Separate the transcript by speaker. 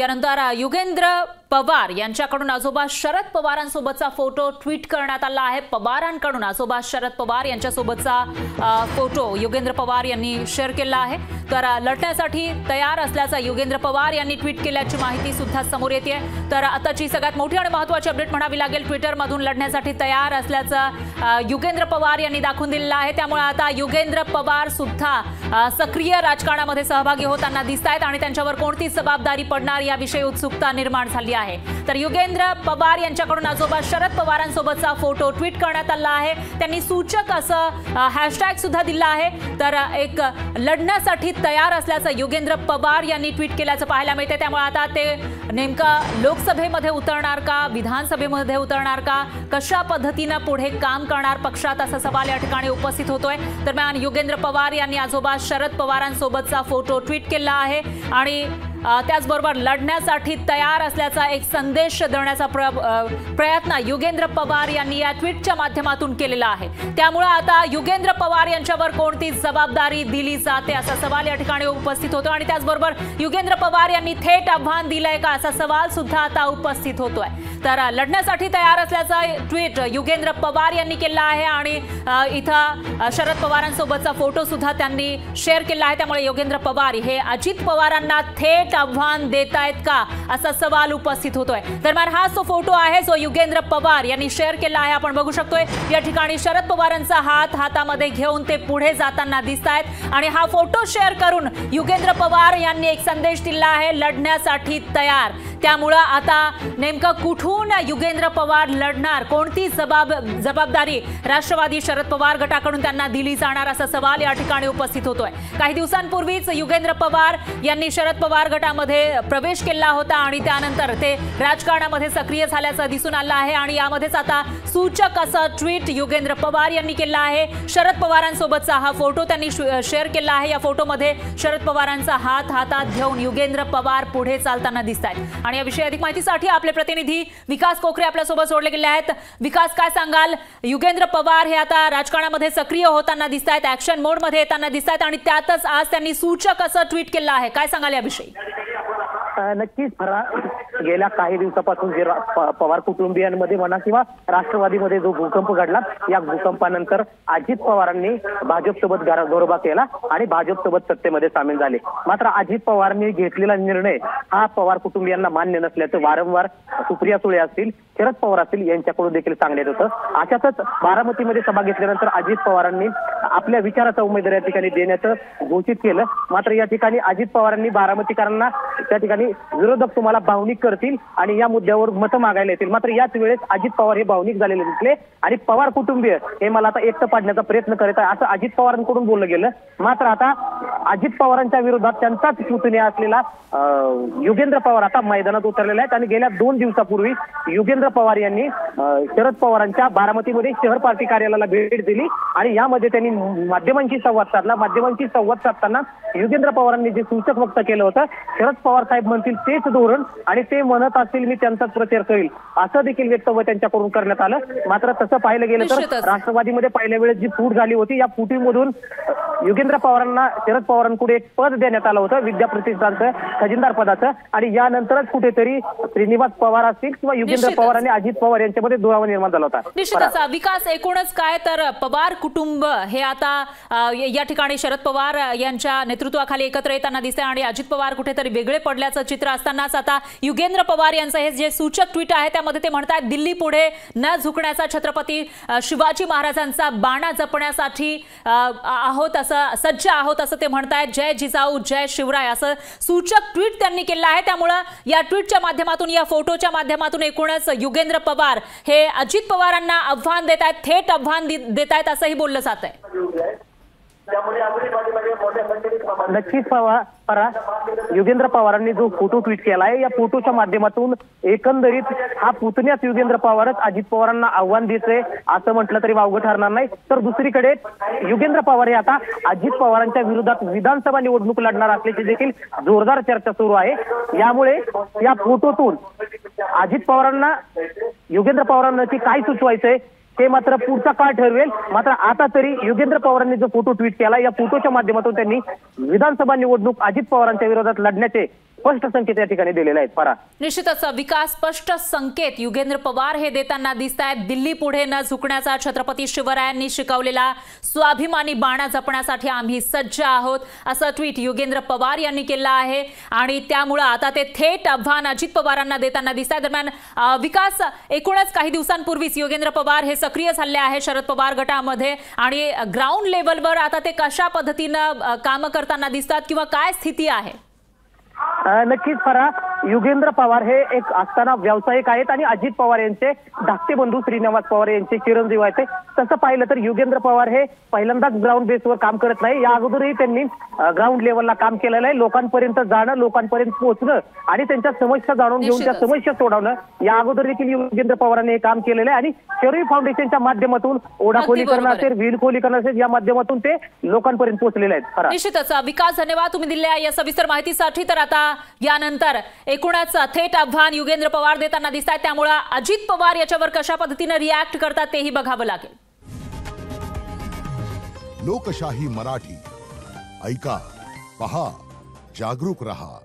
Speaker 1: यानंतर युगेंद्र पवार यांच्याकडून आजोबा शरद पवारांसोबतचा फोटो ट्विट करण्यात आला आहे। पवारांकडून आजोबा शरद पवार यांच्यासोबतचा फोटो युगेंद्र पवार यांनी शेअर केला आहे। तर लढण्यासाठी तयार असल्याचा युगेंद्र पवार यांनी ट्विट केल्याची माहिती सुद्धा समोर येते। तर आताची सगळ्यात मोठी आणि महत्त्वाची अपडेट म्हणावी लागेल, ट्विटरमधून लढण्यासाठी तयार असल्याचं युगेंद्र पवार यांनी दाखवून दिलेलं आहे। त्यामुळे आता युगेंद्र पवार सुद्धा सक्रिय राजकारणामध्ये सहभागी होताना दिसतात आणि त्यांच्यावर कोणती जबाबदारी पडणार याविषयी उत्सुकता निर्माण झाली आहे। तर युगेंद्र पवार यांच्याकडून आजोबा शरद पवारांसोबतचा फोटो ट्विट करण्यात आला आहे। त्यांनी सूचक असं हॅशटॅग सुद्धा दिला आहे। तर एक लढण्यासाठी तयार असल्याचं युगेंद्र पवार यांनी ट्विट केल्याचं पाहायला मिळते। त्यामुळे आता ते नेमका लोकसभेमध्ये उतरणार का, विधानसभेमध्ये उतरणार का, कशा पद्धतीने पुढे काम करणार पक्षात, असा सवाल या ठिकाणी उपस्थित होतोय। दरम्यान युगेंद्र पवार यांनी आजोबा शरद पवारांसोबतचा फोटो ट्विट केला आहे आणि त्याचबरोबर लढण्यासाठी तयार असल्याचा एक संदेश देण्याचा प्रयत्न युगेंद्र पवार यांनी या ट्विटच्या माध्यमातून केलेला आहे। त्यामुळे आता युगेंद्र पवार यांच्यावर कोणती जबाबदारी दिली जाते असा सवाल या ठिकाणी उपस्थित होतो आणि त्याचबरोबर युगेंद्र पवार यांनी थेट आव्हान दिलंय का असा सवाल सुद्धा आता उपस्थित होतोय। तर लढण्यासाठी तयार असल्याचा ट्विट युगेंद्र पवार यांनी केला आहे आणि इथं शरद पवारांसोबतचा फोटो सुद्धा त्यांनी शेअर केला आहे। त्यामुळे युगेंद्र पवार हे अजित पवारांना थेट आव्हान देत आहेत का असा सवाल उपस्थित होतोय। दरम्यान हा जो फोटो आहे जो युगेंद्र पवार यांनी शेअर केला आहे, आपण बघू शकतोय या ठिकाणी शरद पवारांचा हात हातामध्ये घेऊन ते पुढे जाताना दिसत आहेत आणि हा फोटो शेअर करून युगेंद्र पवार यांनी एक संदेश दिला आहे, लढण्यासाठी तयार। त्यामुळे आता नेमकं कुठून युगेंद्र पवार लढणार, कोणती जबाबदारी राष्ट्रवादी शरद पवार गटाकडून त्यांना दिली जाणार असा सवाल या ठिकाणी उपस्थित होतोय। काही दिवसांपूर्वीच युगेंद्र पवार यांनी शरद पवार गटामध्ये प्रवेश केला होता आणि त्यानंतर ते राजकारणामध्ये सक्रिय झाल्याचं दिसून आलं आहे आणि यामध्येच आता सूचक असं ट्विट युगेंद्र पवार यांनी केलं आहे। शरद पवारांसोबतचा हा फोटो त्यांनी शेअर केला आहे। या फोटोमध्ये शरद पवारांचा हात हातात घेऊन युगेंद्र पवार पुढे चालताना दिसत आहेत आणि याविषयी अधिक माहितीसाठी आपले प्रतिनिधी विकास कोकरे आपल्यासोबत जोडले गेले आहेत। विकास, काय सांगाल, युगेंद्र पवार हे आता राजकारणामध्ये सक्रिय होताना दिसत आहेत, ऍक्शन मोडमध्ये येताना दिसत आहेत आणि त्यातच आज त्यांनी सूचक असं ट्विट केलं आहे, काय सांगाल याविषयी?
Speaker 2: नक्कीच गेल्या काही दिवसापासून जे पवार कुटुंबियांमध्ये म्हणा किंवा राष्ट्रवादीमध्ये जो भूकंप घडला, या भूकंपानंतर अजित पवारांनी भाजपसोबत घरोबा केला आणि भाजपसोबत सत्तेमध्ये सामील झाले। मात्र अजित पवारांनी घेतलेला निर्णय हा पवार कुटुंबियांना मान्य नसल्याचं वारंवार सुप्रिया सुळे असतील, शरद पवार असतील यांच्याकडून देखील सांगण्यात होतं। अशातच बारामतीमध्ये सभा घेतल्यानंतर अजित पवारांनी आपल्या विचाराचा उमेदवार या ठिकाणी देण्याचं घोषित केलं। मात्र या ठिकाणी अजित पवारांनी बारामतीकरांना त्या ठिकाणी विरोधक तुम्हाला भावनिक करतील आणि या मुद्द्यावर मतं मागायला येतील। मात्र याच वेळेस अजित पवार हे भावनिक झालेले दिसले आणि पवार कुटुंबीय हे मला आता एकटं पाडण्याचा प्रयत्न करत आहे असं अजित पवारांकडून बोललं गेलं। मात्र आता अजित पवारांच्या विरोधात त्यांचाच पुतण्या असलेला युगेंद्र पवार आता मैदानात उतरलेले आहेत आणि गेल्या 2 दिवसापूर्वी युगेंद्र पवार यांनी शरद पवारांच्या बारामतीमध्ये शहर पार्टी कार्यालयाला भेट दिली आणि यामध्ये त्यांनी माध्यमांशी संवाद साधला। माध्यमांशी संवाद साधताना युगेंद्र पवारांनी जे सूचक वक्तव्य केलं होतं, शरद पवार साहेब म्हणतील तेच धोरण आणि ते म्हणत असतील मी त्यांचाच प्रचार करेल असं देखील वक्तव्य त्यांच्याकडून करण्यात आलं। मात्र तसं पाहिलं गेलं तर राष्ट्रवादीमध्ये पहिल्या वेळेस जी फूट झाली होती, या फुटीमधून युगेंद्र पवारांना शरद पवारांकडे एक पद देण्यात आलं होतं, विद्याप्रतिष्ठानचं खजिनदार पदाचं, आणि यानंतरच कुठेतरी श्रीनिवास पवार असतील किंवा युगेंद्र पवार आणि अजित पवार यांच्यामध्ये दुरावा निर्माण झाला होता।
Speaker 1: निश्चितच विकास, एकूणच काय तर पवार कुटुंब हे आता या ठिकाणी शरद पवार यांच्या नेतृत्वाखाली एकत्र येताना दिसते आणि अजित पवार कुठेतरी वेगळे पडल्याचं चित्र असतानाच आता युगेंद्र पवार यांचं हे जे सूचक ट्विट आहे त्यामध्ये ते म्हणतात, दिल्ली पुढे न झुकण्याचा छत्रपती शिवाजी महाराजांचा बाणा जपण्यासाठी सज्ज आहोत असं ते म्हणतायत। जय जिजाऊ जय शिवराय असं सूचक ट्विट त्यांनी केलं आहे। त्यामुळे या ट्विटच्या माध्यमातून, या फोटोच्या माध्यमातून एकूणच युगेंद्र पवार हे अजित पवारांना आव्हान देत आहेत, थेट आव्हान देत आहेत असंही बोललं जात आहे।
Speaker 2: नक्कीच युगेंद्र पवारांनी जो फोटो ट्विट केला आहे, या फोटोच्या माध्यमातून एकंदरीत हा पुतण्याच युगेंद्र पवारच अजित पवारांना आव्हान देतोय असं म्हटलं तरी वावगं ठरणार नाही। तर दुसरीकडे युगेंद्र पवार हे आता अजित पवारांच्या विरोधात विधानसभा निवडणूक लढणार असल्याची देखील जोरदार चर्चा सुरू आहे। यामुळे या फोटोतून अजित पवारांना युगेंद्र पवारांना काय सुचवायचंय ते मात्र पुढचा काळ ठरवेल। मात्र आता तरी युगेंद्र पवारांनी जो फोटो ट्विट केला, या फोटोच्या माध्यमातून त्यांनी विधानसभा निवडणूक अजित पवारांच्या विरोधात लढण्याचे स्पष्ट संकेत या ठिकाणी दिलेले आहेत. परा
Speaker 1: निश्चितच विकास स्पष्ट संकेत युगेंद्र पवार हे देताना दिसत आहेत. दिल्ली पुढे न झुकण्याचा छत्रपती शिवरायांनी शिकवलेला स्वाभिमानी बाणा जपण्यासाठी आम्ही सज्ज आहोत असं ट्विट युगेंद्र पवार यांनी केलं आहे आणि त्यामुळे आता ते थेट आव्हान अजित पवारांना देताना दिसत आहे. दरम्यान विकास, एकूणच काही दिवसांपूर्वीच युगेंद्र पवार हे सक्रिय झाले आहे शरद पवार गटामध्ये आणि ग्राउंड लेवलवर आता ते कशा पद्धतीनं काम करताना दिसतात किंवा काय स्थिती आहे?
Speaker 2: नक्कीच फरा, युगेंद्र पवार हे एक असताना व्यावसायिक आहेत आणि अजित पवार यांचे धाकटे बंधू श्रीनिवास पवार यांचे चिरंजीव आहेत. तसं पाहिलं तर युगेंद्र पवार हे पहिल्यांदाच ग्राउंड बेसवर काम करत नाही. या अगोदरही त्यांनी ग्राउंड लेवलला काम केलेलं आहे. लोकांपर्यंत जाणं, लोकांपर्यंत पोहोचणं आणि त्यांच्या समस्या जाणून घेऊन त्या समस्या सोडवणं, या अगोदर देखील युगेंद्र पवारांनी हे काम केलेलं आहे आणि शरयू फाउंडेशनच्या माध्यमातून ओढा खोलीकरण असेल, विहीर खोलीकरण असेल, या माध्यमातून ते लोकांपर्यंत पोहोचलेले आहेत.
Speaker 1: निश्चितच विकास, धन्यवाद तुम्ही दिलेल्या या सविस्तर माहितीसाठी. तर आता यानंतर एकूणच थेट आव्हान युगेंद्र पवार देताना दिसत आहेत, त्यामुळे अजित पवार याच्यावर कशा पद्धतीने रिॲक्ट करतात तेही बघावं लागेल.
Speaker 3: लोकशाही मराठी ऐका, पहा, जागरूक रहा.